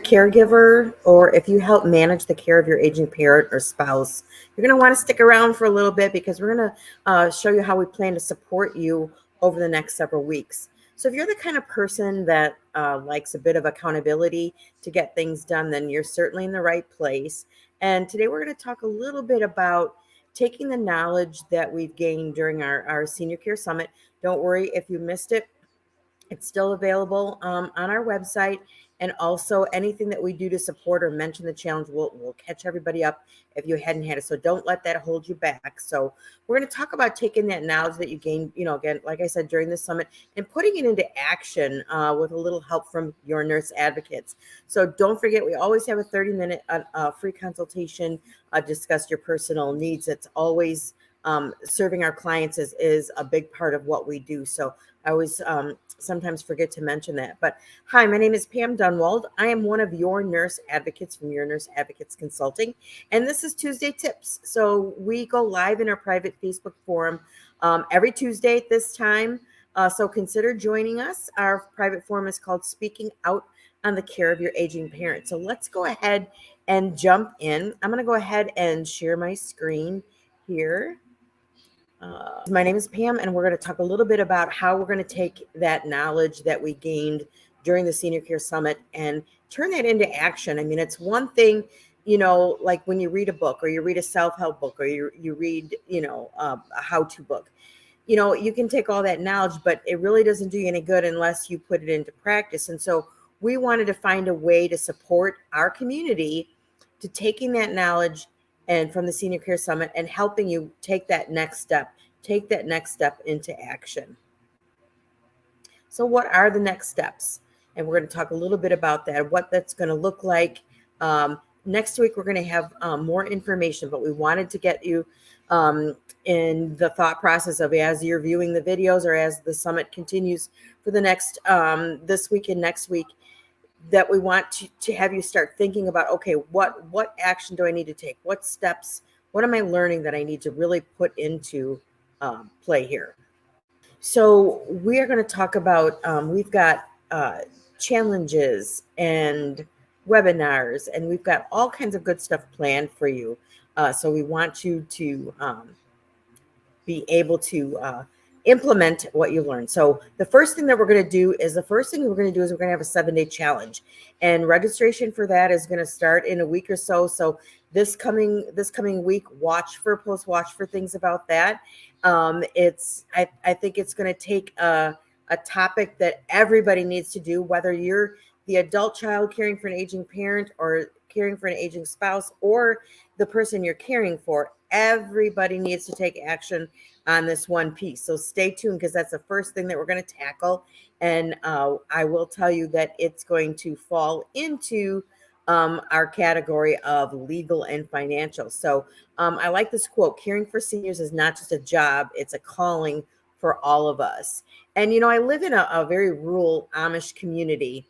caregiver or if you help manage the care of your aging parent or spouse, you're going to want to stick around for a little bit because we're going to show you how we plan to support you over the next several weeks. So if you're the kind of person that likes a bit of accountability to get things done, then you're certainly in the right place. And today we're going to talk a little bit about taking the knowledge that we've gained during our Senior Care Summit. Don't worry if you missed it. It's still available on our website. And also anything that we do to support or mention the challenge, we'll catch everybody up if you hadn't had it. So don't let that hold you back. So we're going to talk about taking that knowledge that you gained, again, like I said, during the summit and putting it into action with a little help from your nurse advocates. So don't forget, we always have a 30-minute free consultation, discuss your personal needs. It's always serving our clients is a big part of what we do. So I always sometimes forget to mention that. But hi, my name is Pam Dunwald. I am one of your nurse advocates from Your Nurse Advocates Consulting. And this is Tuesday Tips. So we go live in our private Facebook forum every Tuesday at this time. So consider joining us. Our private forum is called Speaking Out on the Care of Your Aging Parent. So let's go ahead and jump in. I'm going to go ahead and share my screen here. My name is Pam, and we're going to talk a little bit about how we're going to take that knowledge that we gained during the Senior Care Summit and turn that into action. I mean, it's one thing, like when you read a book or you read a self-help book or you read, a how-to book. You can take all that knowledge, but it really doesn't do you any good unless you put it into practice. And so we wanted to find a way to support our community to taking that knowledge and from the Senior Care Summit and helping you take that next step into action. So what are the next steps? And we're going to talk a little bit about that, what that's going to look like. Next week, we're going to have more information, but we wanted to get you in the thought process of as you're viewing the videos or as the summit continues for the next this week and next week, that we want to have you start thinking about, okay, what action do I need to take? What steps, what am I learning that I need to really put into play here? So we are going to talk about, we've got challenges and webinars, and we've got all kinds of good stuff planned for you. So we want you to be able to implement what you learned. So the first thing we're going to do is we're going to have a 7-day challenge, and registration for that is going to start in a week or so. So this coming week, watch for things about that. I think it's going to take a topic that everybody needs to do, whether you're the adult child caring for an aging parent or caring for an aging spouse or the person you're caring for. Everybody needs to take action on this one piece. So stay tuned because that's the first thing that we're going to tackle. And I will tell you that it's going to fall into our category of legal and financial. So I like this quote: caring for seniors is not just a job, it's a calling for all of us. And, I live in a very rural Amish community.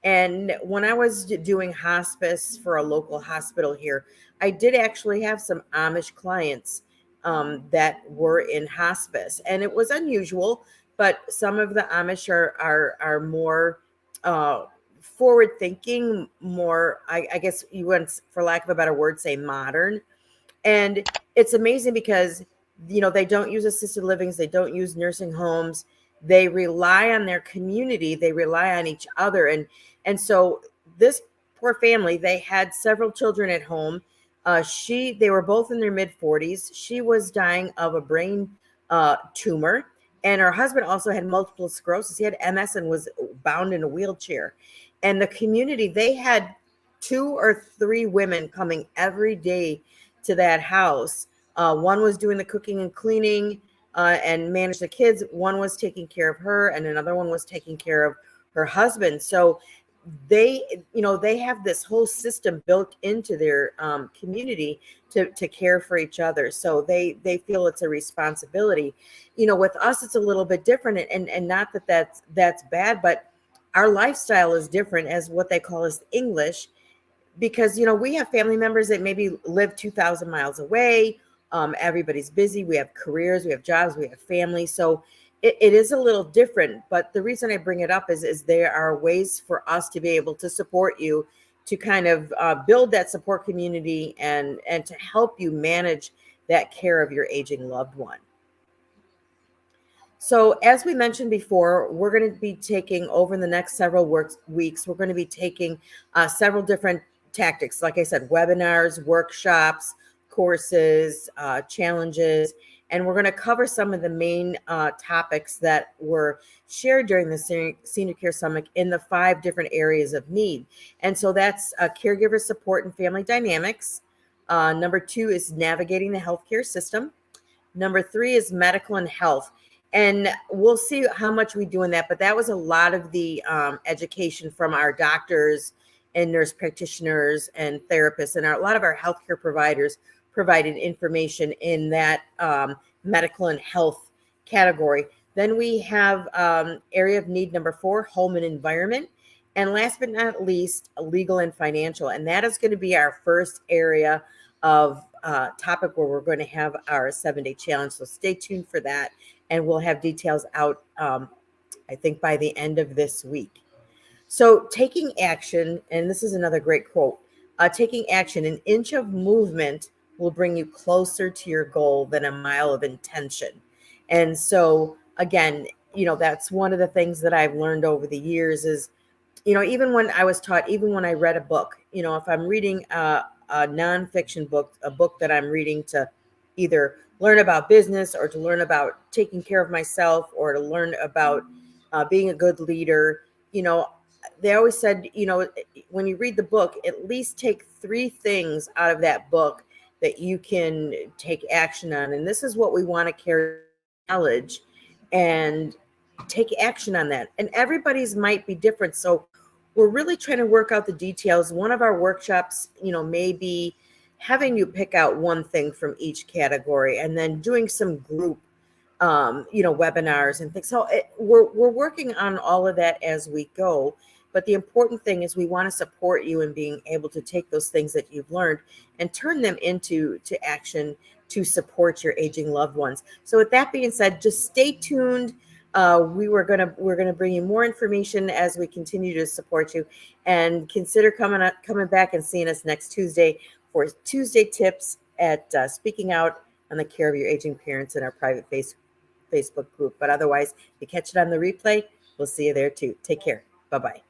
And when I was doing hospice for a local hospital here, I did actually have some Amish clients that were in hospice, and it was unusual. But some of the Amish are more forward thinking, more, I guess you would, for lack of a better word, say modern. And it's amazing because they don't use assisted livings, they don't use nursing homes. They rely on their community, they rely on each other. And so this poor family, they had several children at home. They were both in their mid-40s. She was dying of a brain tumor, and her husband also had multiple sclerosis. He had MS and was bound in a wheelchair. And the community, they had 2 or 3 women coming every day to that house. One was doing the cooking and cleaning and manage the kids. One was taking care of her, and another one was taking care of her husband. So they have this whole system built into their community to care for each other. So they feel it's a responsibility. With us, it's a little bit different, and not that's bad, but our lifestyle is different, as what they call as English, because we have family members that maybe live 2,000 miles away. Everybody's busy. We have careers, we have jobs, we have family. So it is a little different. But the reason I bring it up is there are ways for us to be able to support you to kind of build that support community and to help you manage that care of your aging loved one. So, as we mentioned before, we're going to be taking over the next several weeks, we're going to be taking several different tactics. Like I said, webinars, workshops, courses, challenges, and we're going to cover some of the main topics that were shared during the Senior Care Summit in the 5 different areas of need. And so that's caregiver support and family dynamics. Number 2 is navigating the healthcare system. Number 3 is medical and health. And we'll see how much we do in that. But that was a lot of the education from our doctors and nurse practitioners and therapists. And a lot of our healthcare providers provided information in that medical and health category. Then we have area of need number 4, home and environment. And last but not least, legal and financial. And that is going to be our first area of topic where we're going to have our 7-day challenge. So stay tuned for that. And we'll have details out, I think, by the end of this week. So taking action, and this is another great quote, taking action, an inch of movement will bring you closer to your goal than a mile of intention. And so, again, that's one of the things that I've learned over the years is, even when I was taught, even when I read a book, if I'm reading a nonfiction book, a book that I'm reading to either learn about business or to learn about taking care of myself or to learn about being a good leader, they always said, when you read the book, at least take 3 things out of that book that you can take action on. And this is what we want to carry knowledge and take action on that. And everybody's might be different. So we're really trying to work out the details. One of our workshops, may be having you pick out one thing from each category and then doing some group, webinars and things. So we're working on all of that as we go. But the important thing is we want to support you in being able to take those things that you've learned and turn them into action to support your aging loved ones. So with that being said, just stay tuned. We're gonna bring you more information as we continue to support you, and consider coming back and seeing us next Tuesday for Tuesday tips at speaking out on the care of your aging parents in our private Facebook group. But otherwise, if you catch it on the replay, we'll see you there too. Take care. Bye-bye.